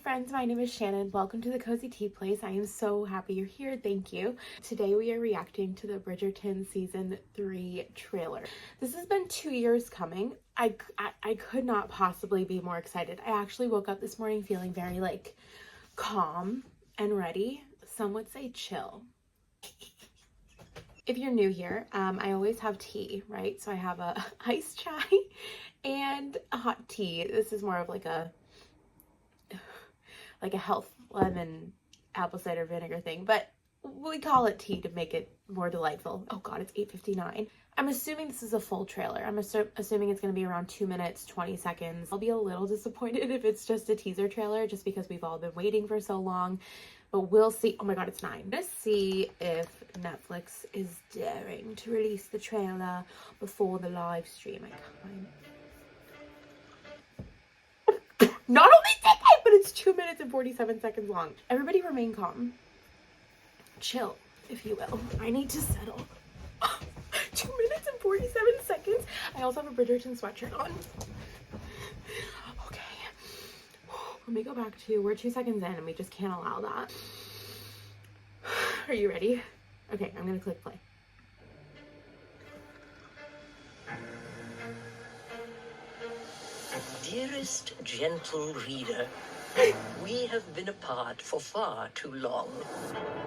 friends, my name is Shannon. Welcome to the Cozy Tea Place. I am so happy you're here. Thank you. Today we are reacting to the Bridgerton Season 3 trailer. This has been 2 years coming. I could not possibly be more excited. I actually woke up this morning feeling very calm and ready. Some would say chill. If you're new here, I always have tea, right? So I have a iced chai and a hot tea. This is more of like a health lemon apple cider vinegar thing, but we call it tea to make it more delightful. Oh god, it's 8:59. I'm assuming this is a full trailer. I'm assuming it's going to be around 2 minutes, 20 seconds. I'll be a little disappointed if it's just a teaser trailer, just because we've all been waiting for so long, but we'll see. Oh my god, it's 9. Let's see if Netflix is daring to release the trailer before the live stream. Not only did I, but it's 2 minutes and 47 seconds long. Everybody remain calm. Chill, if you will. I need to settle. 2 minutes and 47 seconds. I also have a Bridgerton sweatshirt on. Okay. Let me go back to, we're 2 seconds in and we just can't allow that. Are you ready? Okay, I'm gonna click play. Dearest gentle reader, we have been apart for far too long.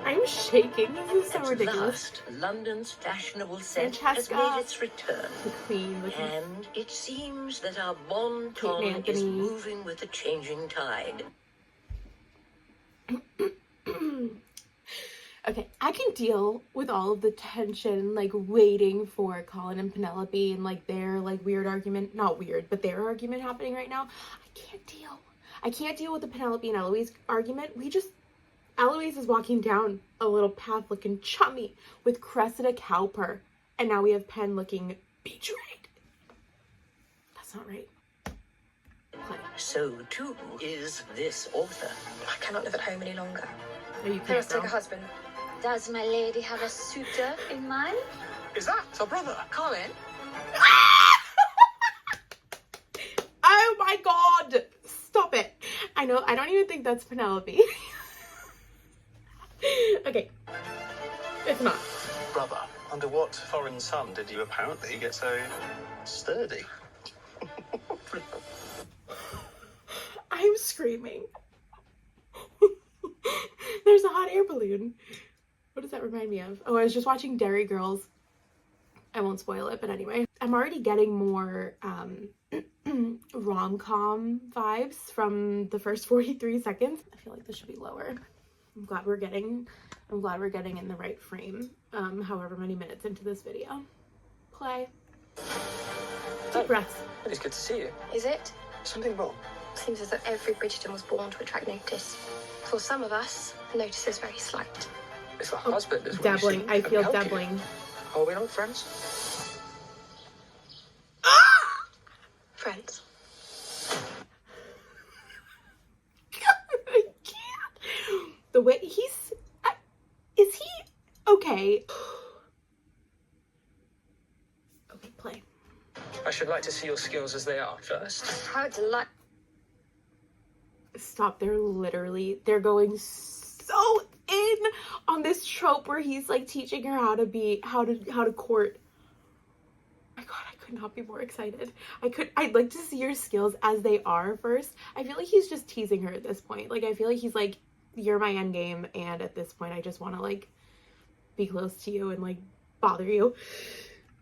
I'm shaking. This is so ridiculous. At last, London's fashionable scent has made its return. And it seems that our bon ton is moving with the changing tide. Okay, I can deal with all of the tension, waiting for Colin and Penelope and their weird argument, not weird, but their argument happening right now. I can't deal with the Penelope and Eloise argument. Eloise is walking down a little path looking chummy with Cressida Cowper, and now we have Pen looking betrayed. That's not right. Play. So too is this author. I cannot live at home any longer. Are you I must take a husband. Does my lady have a suitor in mind? Is that her brother, Colin? Oh my god! Stop it. I don't even think that's Penelope. Okay. It's not. Brother, under what foreign sun did you apparently get so sturdy? I'm screaming. There's a hot air balloon. What does that remind me of? Oh, I was just watching Dairy Girls. I won't spoil it, but anyway. I'm already getting more rom-com vibes from the first 43 seconds. I feel like this should be lower. I'm glad we're getting in the right frame, however many minutes into this video. Play. Deep breaths. It's good to see you. Is it? Something wrong? Seems as though every Bridgerton was born to attract notice. For some of us, the notice is very slight. If a husband is Dabbling. I feel dabbling. Are we not friends? Friends. I can't. The way he's... is he okay? Okay, play. I should like to see your skills as they are first. How delight. Stop. They're going so in on this trope where he's teaching her how to court. Oh my god, I could not be more excited. I'd like to see your skills as they are first. I feel like he's just teasing her at this point. I feel like he's you're my end game, and at this point I just want to be close to you and bother you.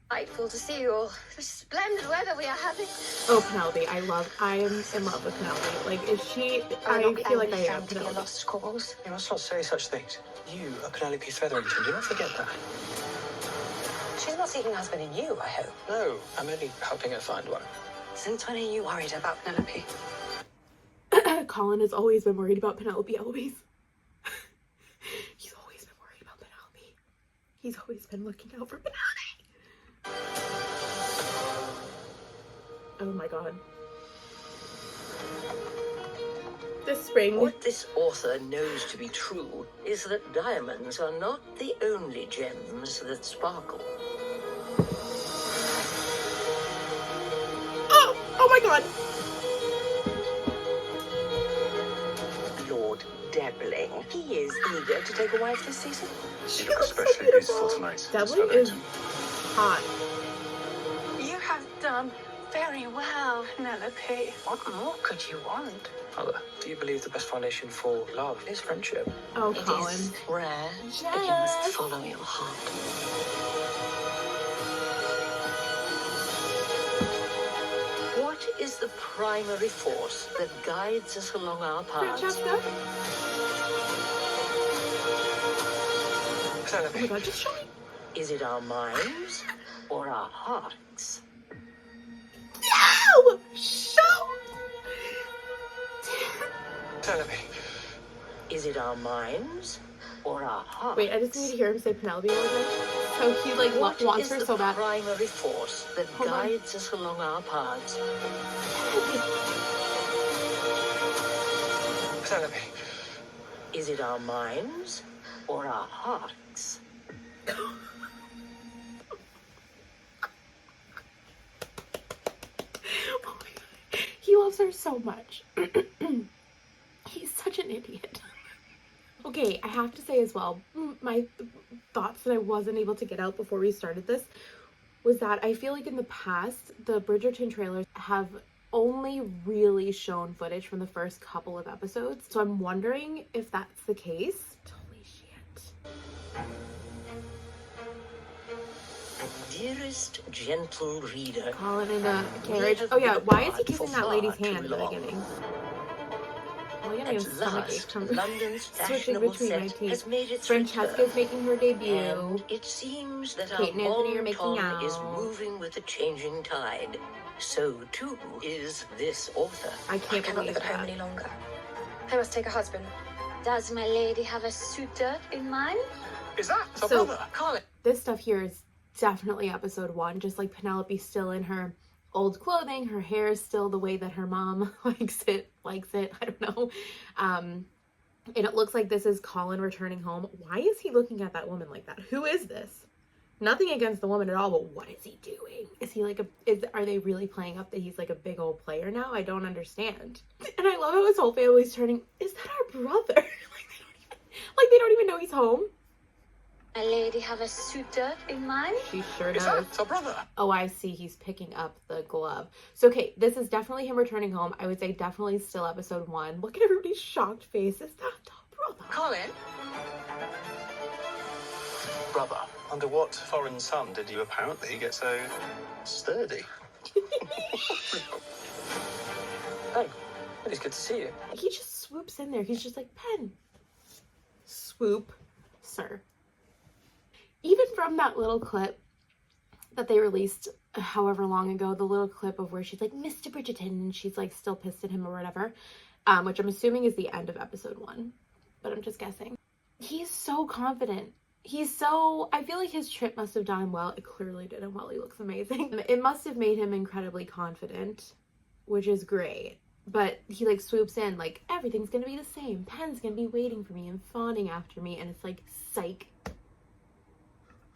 Delightful to see you all. The splendid weather we are having. Oh, Penelope, I am in love with Penelope. Is she? I feel like I am to be a Penelope. lost cause. You must not say such things. You are Penelope Featherington. Do not forget that. She's not seeking a husband in you, I hope. No, I'm only helping her find one. Since when are you worried about Penelope? Colin has always been worried about Penelope, Eloise. He's always been worried about Penelope. He's always been looking out for Penelope. Oh my god. The spring. What this author knows to be true is that diamonds are not the only gems that sparkle. Oh my god. dabbling. He is eager to take a wife this season. You look especially beautiful tonight. Dabbling is hot. You have done very well, Penelope. What more could you want? Mother, do you believe the best foundation for love is friendship? Oh, It Colin. is rare, Yes. but you must follow your heart. What is the primary force that guides us along our paths? Francesca? Oh Penelope. my god, just show me. Is it our minds or our hearts? No! Show! Penelope. Is it our minds or our hearts? Wait, I just need to hear him say Penelope a little bit. So he like What wants is her the so bad. primary force that Hold on. guides us along our paths? Penelope. Is it our minds or our hearts? Oh my god. He loves her so much. He's such an idiot. Okay, I have to say as well, my thoughts that I wasn't able to get out before we started this was that I feel like in the past, the Bridgerton trailers have only really shown footage from the first couple of episodes. So I'm wondering if that's the case. Holy shit. Dearest gentle reader, Colin in a carriage. have Oh yeah, been why is he apart kissing for that lady's far hand too in the long. beginning? Well, yeah, I at have stomachache last, from London's switching fashionable between my set teeth. has made its Francesca's return. making her debut. And it seems that Kate and our Anthony are bon making ton is out. moving with the changing tide. So too is this author. I I can't cannot believe live at home that. any longer. I must take a husband. Does my lady have a suitor in mind? Is that her So- brother? Colin. This stuff here is definitely episode 1, just like Penelope's still in her old clothing, her hair is still the way that her mom likes it, I don't know. And it looks like this is Colin returning home. Why is he looking at that woman like that? Who is this? Nothing against the woman at all, but what is he doing? Is he like are they really playing up that he's like a big old player now? I don't understand. And I love how his whole family's turning, is that our brother? They don't even know he's home. My lady have a suitor in mind? She sure Is does. that her brother? Oh, I see. He's picking up the glove. So, okay, this is definitely him returning home. I would say definitely still episode 1. Look at everybody's shocked face. Is that our brother? Colin. Brother, under what foreign sun did you apparently get so sturdy? Hey, it's good to see you. He just swoops in there. He's just like, Pen. Swoop, sir. Even from that little clip that they released however long ago, the little clip of where she's like, Mr. Bridgerton, and she's like still pissed at him or whatever, which I'm assuming is the end of episode 1, but I'm just guessing. He's so confident. I feel like his trip must have done well. It clearly didn't well. He looks amazing. It must have made him incredibly confident, which is great. But he like swoops in like, everything's gonna be the same. Pen's gonna be waiting for me and fawning after me, and it's like, psych.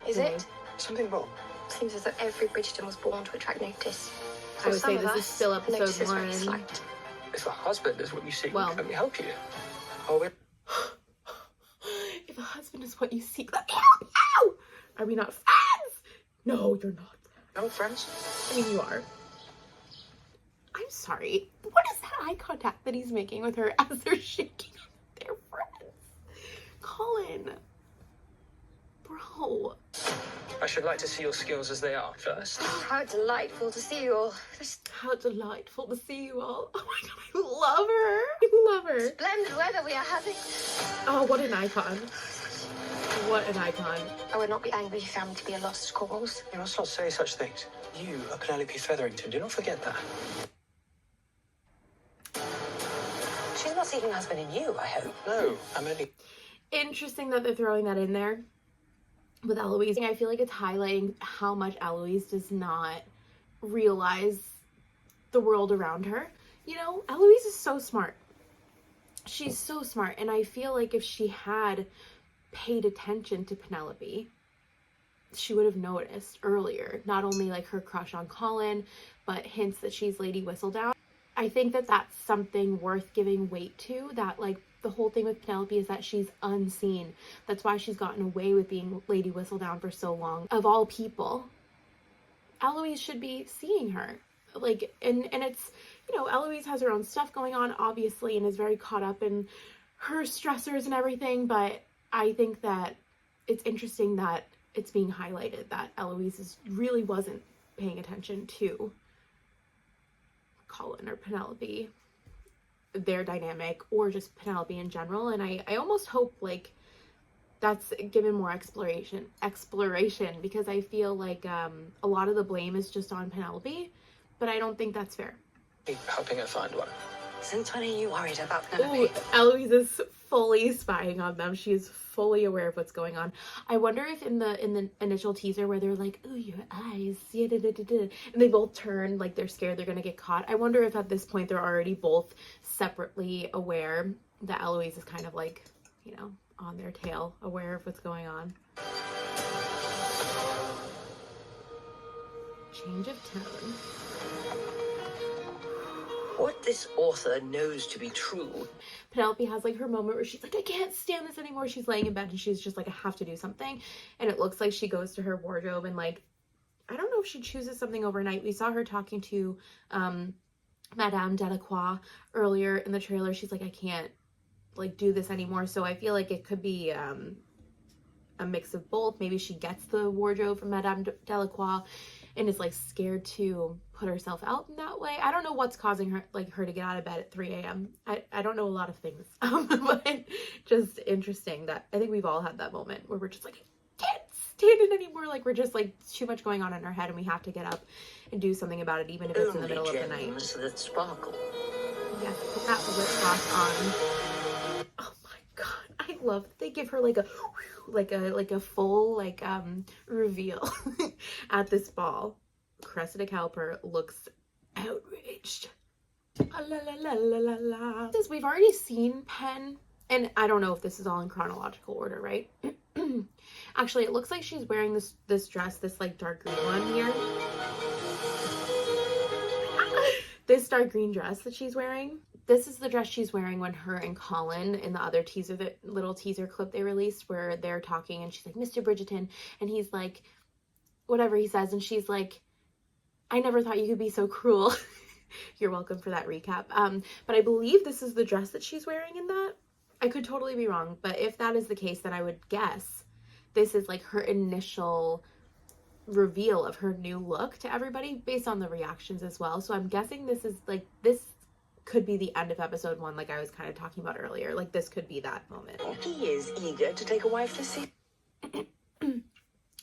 Is it? Something wrong. Seems as though every Bridgerton was born to attract notice. I would some say of this is us, still episode notice is very 1. slight. If a husband is what you seek, Well- let me help you. Oh, wait. If a husband is what you seek, let me help you! Are we not friends? No, you're not. No friends? I mean, you are. I'm sorry. What is that eye contact that he's making with her as they're shaking? They're friends. Colin. Bro. I should like to see your skills as they are first. How delightful to see you all. How delightful to see you all. Oh my god, I love her. I love her. Splendid weather we are having. Oh, what an icon. What an icon. I would not be angry if you found me to be a lost cause. You must not say such things. You are Penelope Featherington. Do not forget that. She's not seeking a husband in you, I hope. No, I'm only... Interesting that they're throwing that in there with Eloise. I feel like it's highlighting how much Eloise does not realize the world around her. You know, Eloise is so smart. She's so smart, and I feel like if she had paid attention to Penelope, she would have noticed earlier, not only like her crush on Colin, but hints that she's Lady Whistledown. I think that that's something worth giving weight to, that like the whole thing with Penelope is that she's unseen. That's why she's gotten away with being Lady Whistledown for so long. Of all people, Eloise should be seeing her. Like, and it's, you know, Eloise has her own stuff going on, obviously, and is very caught up in her stressors and everything, but I think that it's interesting that it's being highlighted that Eloise really wasn't paying attention to Colin or Penelope, their dynamic, or just Penelope in general. And I almost hope like that's given more exploration, because I feel like a lot of the blame is just on Penelope, but I don't think that's fair. Helping her find one. Since when are you worried about Penelope? Ooh, Eloise is fully spying on them. She is fully aware of what's going on. I wonder if in the initial teaser where they're like, "Oh, your eyes," and they both turn like they're scared they're gonna get caught. I wonder if at this point they're already both separately aware that Eloise is kind of like, you know, on their tail, aware of what's going on. Change of tone. What this author knows to be true. Penelope has like her moment where she's like, I can't stand this anymore. She's laying in bed and she's just like, I have to do something. And it looks like she goes to her wardrobe and like, I don't know if she chooses something overnight. We saw her talking to Madame Delacroix earlier in the trailer. She's like, I can't like do this anymore. So I feel like it could be a mix of both. Maybe she gets the wardrobe from Madame Delacroix and is like scared to put herself out in that way. I don't know what's causing her to get out of bed at 3 a.m. I don't know a lot of things, but just interesting that I think we've all had that moment where we're just like, I can't stand it anymore. Like we're just like too much going on in our head and we have to get up and do something about it, even if it's in the middle of the night. That sparkle. Yes, put that lip gloss on. Oh my god, I love that they give her like a full reveal at this ball. Cressida Cowper looks outraged. La, la, la, la, la, la. We've already seen Pen, and I don't know if this is all in chronological order, right? Actually, it looks like she's wearing this dress, this like dark green one here. This dark green dress that she's wearing. This is the dress she's wearing when her and Colin in the other teaser, the little teaser clip they released where they're talking and she's like, Mr. Bridgerton, and he's like, whatever he says, and she's like, I never thought you could be so cruel. You're welcome for that recap. But I believe this is the dress that she's wearing in that. I could totally be wrong, but if that is the case, then I would guess this is like her initial reveal of her new look to everybody based on the reactions as well. So I'm guessing this is like, this could be the end of episode 1, like I was kind of talking about earlier. Like this could be that moment. He is eager to take a wife to see.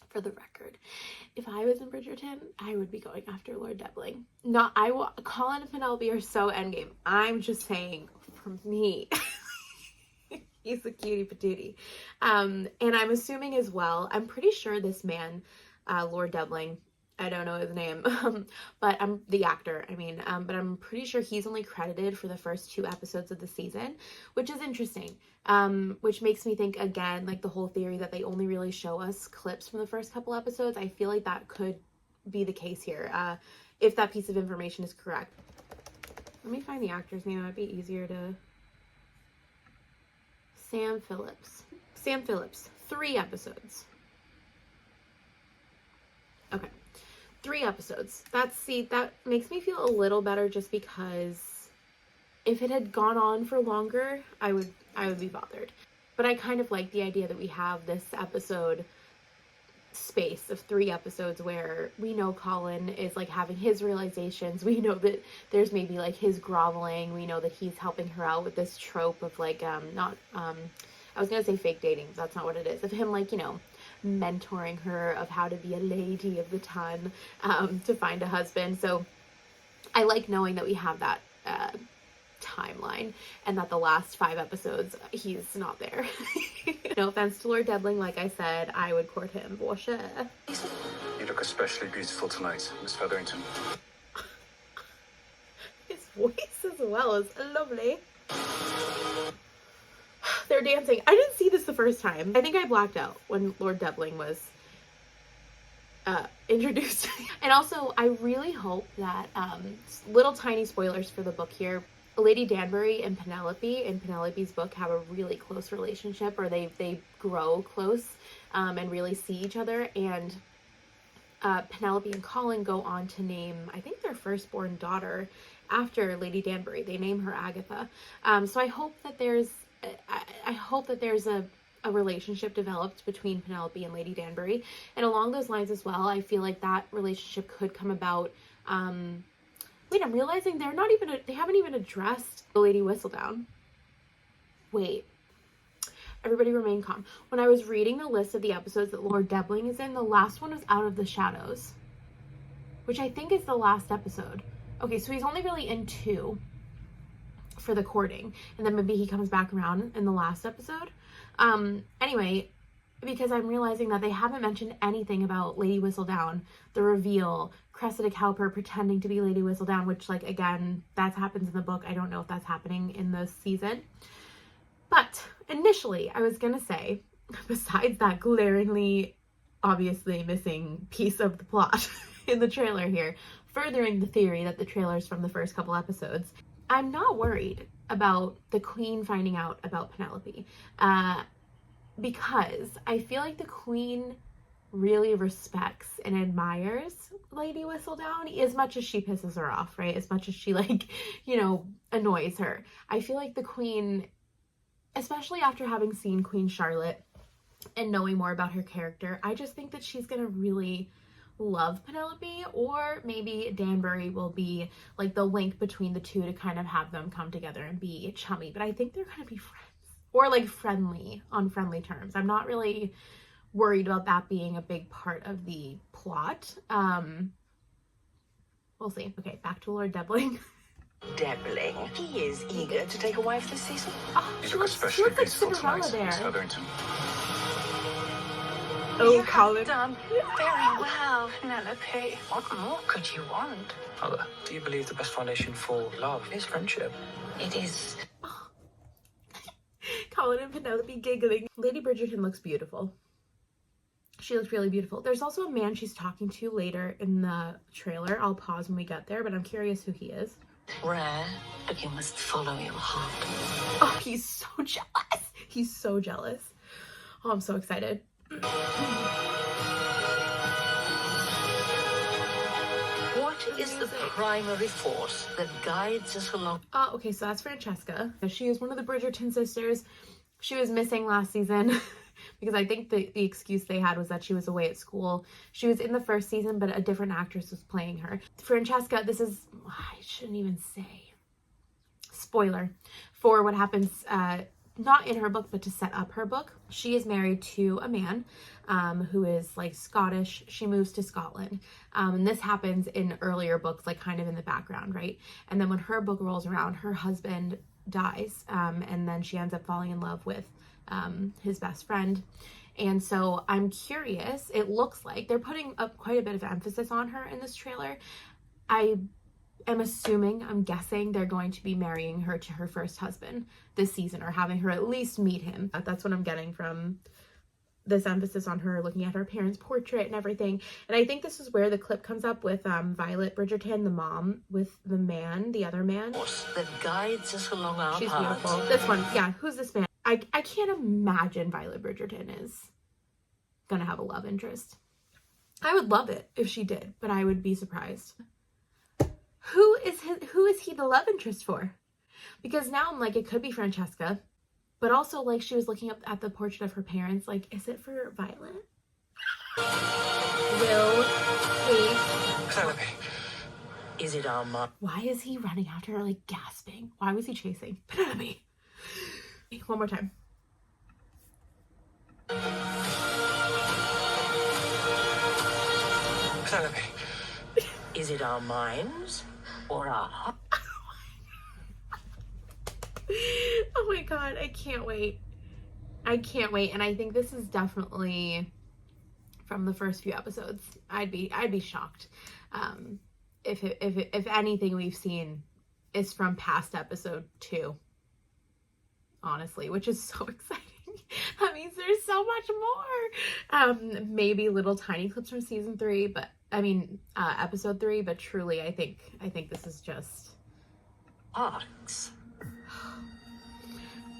For the record, if I was in Bridgerton, I would be going after Lord Debling. Colin and Penelope are so endgame. I'm just saying, for me, he's a cutie patootie. And I'm assuming as well, I'm pretty sure this man, Lord Debling, I don't know his name, but I'm the actor, but I'm pretty sure he's only credited for the first 2 episodes of the season, which is interesting, which makes me think again, like the whole theory that they only really show us clips from the first couple episodes. I feel like that could be the case here, if that piece of information is correct. Let me find the actor's name. It might be easier to... Sam Phillips. 3 episodes. Okay. 3 episodes. That makes me feel a little better, just because if it had gone on for longer, I would be bothered. But I kind of like the idea that we have this episode space of 3 episodes where we know Colin is like having his realizations. We know that there's maybe like his groveling. We know that he's helping her out with this trope of like, I was gonna say fake dating. That's not what it is. Of him like, you know, mentoring her of how to be a lady of the ton, to find a husband. So I like knowing that we have that timeline, and that the last 5 episodes he's not there. No offense to Lord Debling, like I said, I would court him. For sure. You look especially beautiful tonight, Miss Featherington. His voice as well is lovely. They're dancing. I didn't see this the first time. I think I blacked out when Lord Debling was introduced. And also, I really hope that, little tiny spoilers for the book here, Lady Danbury and Penelope in Penelope's book have a really close relationship, or they grow close and really see each other. And Penelope and Colin go on to name, I think, their firstborn daughter after Lady Danbury. They name her Agatha. So I hope that there's a relationship developed between Penelope and Lady Danbury. And along those lines as well, I feel like that relationship could come about. Wait, I'm realizing they haven't even addressed the Lady Whistledown. Wait. Everybody remain calm. When I was reading the list of the episodes that Lord Debling is in, the last one was Out of the Shadows, which I think is the last episode. Okay, so he's only really in 2 for the courting, and then maybe he comes back around in the last episode. Anyway, because I'm realizing that they haven't mentioned anything about Lady Whistledown, the reveal, Cressida Cowper pretending to be Lady Whistledown, which, like, again, that happens in the book. I don't know if that's happening in this season. But initially, I was going to say, besides that glaringly, obviously missing piece of the plot in the trailer here, furthering the theory that the trailer's from the first couple episodes, I'm not worried about the Queen finding out about Penelope. Because I feel like the Queen really respects and admires Lady Whistledown as much as she pisses her off, right? As much as she, like, you know, annoys her. I feel like the Queen, especially after having seen Queen Charlotte and knowing more about her character, I just think that she's gonna really love Penelope, or maybe Danbury will be like the link between the two to kind of have them come together and be chummy. But I think they're gonna be friends, or like friendly, on friendly terms. I'm not really worried about that being a big part of the plot. We'll see. Okay, back to Lord Debling. Dabbling. He is eager to take a wife this season. Oh, You she look looks especially like beautiful Cinderella tonight, Miss there. Hetherington. Oh, You Colin. have done very well, Penelope. What more could you want? Mother, do you believe the best foundation for love is friendship? It is. Colin and Penelope giggling. Lady Bridgerton looks beautiful. She looks really beautiful. There's also a man she's talking to later in the trailer. I'll pause when we get there, but I'm curious who he is. Rare, but you must follow your heart. Oh, he's so jealous. He's so jealous. Oh, I'm so excited. What is the primary force that guides us along? Okay, so that's Francesca. She is one of the Bridgerton sisters. She was missing last season because I think the excuse they had was that she was away at school. She was in the first season, but a different actress was playing her. Francesca, this is, I shouldn't even say, spoiler for what happens, not in her book, but to set up her book. She is married to a man who is like Scottish. She moves to Scotland. And this happens in earlier books, like kind of in the background, right? And then when her book rolls around, her husband dies. And then she ends up falling in love with his best friend. And so I'm curious, it looks like they're putting up quite a bit of emphasis on her in this trailer. I'm guessing they're going to be marrying her to her first husband this season, or having her at least meet him. That's what I'm getting from this emphasis on her looking at her parents' portrait and everything. And I think this is where the clip comes up with Violet Bridgerton, the mom, with the man, the other man. That guides us along our She's paths. beautiful. This one, yeah, who's this man? I can't imagine Violet Bridgerton is gonna have a love interest. I would love it if she did, but I would be surprised. Who is he the love interest for? Because now I'm like, it could be Francesca, but also like she was looking up at the portrait of her parents. Like, is it for Violet? Will, Kate. Penelope. Is it our mom? Why is he running after her, like gasping? Why was he chasing Penelope? One more time. Penelope. Is it our minds or our hearts? Oh my god, I can't wait. I can't wait. And I think this is definitely from the first few episodes. I'd be shocked if anything we've seen is from past episode 2. Honestly, which is so exciting. That means there's so much more. Maybe little tiny clips from season 3, but episode 3, but truly I think this is just Arcs.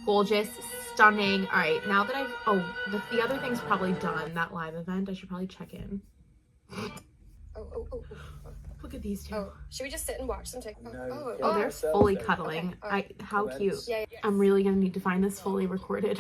gorgeous, stunning. All right, now that the other thing's probably done, that live event, I should probably check in. Look at these two. Oh, should we just sit and watch them take? Oh, they're fully cuddling. How cute. Yeah. I'm really gonna need to find this fully recorded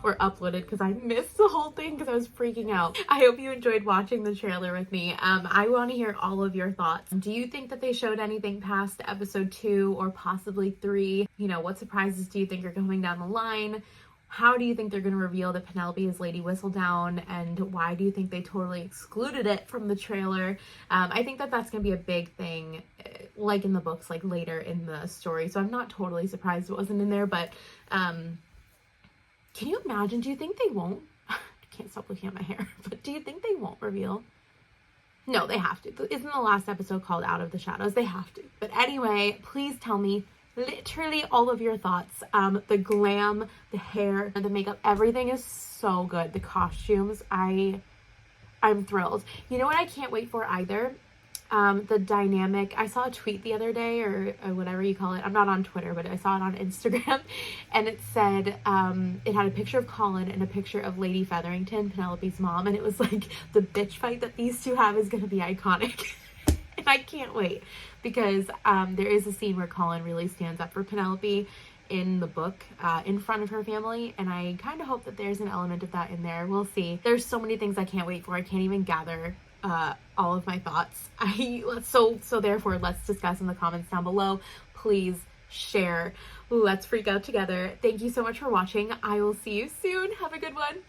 or uploaded because I missed the whole thing because I was freaking out. I hope you enjoyed watching the trailer with me. I want to hear all of your thoughts. Do you think that they showed anything past episode 2 or possibly 3? You know, what surprises do you think are coming down the line? How do you think they're going to reveal that Penelope is Lady Whistledown, and why do you think they totally excluded it from the trailer? I think that that's going to be a big thing, like in the books, like later in the story. So I'm not totally surprised it wasn't in there, but can you imagine? Do you think they won't? I can't stop looking at my hair, but do you think they won't reveal? No, they have to. Isn't the last episode called Out of the Shadows? They have to. But anyway, please tell me literally all of your thoughts. The glam, the hair, the makeup, everything is so good. The costumes, I'm thrilled. You know what I can't wait for either? The dynamic. I saw a tweet the other day, or whatever you call it. I'm not on Twitter, but I saw it on Instagram, and it said, it had a picture of Colin and a picture of Lady Featherington, Penelope's mom, and it was like, the bitch fight that these two have is going to be iconic. And I can't wait, because there is a scene where Colin really stands up for Penelope in the book, in front of her family, and I kind of hope that there's an element of that in there. We'll see. There's so many things I can't wait for. I can't even gather all of my thoughts. So therefore, let's discuss in the comments down below. Please share. Let's freak out together. Thank you so much for watching. I will see you soon. Have a good one.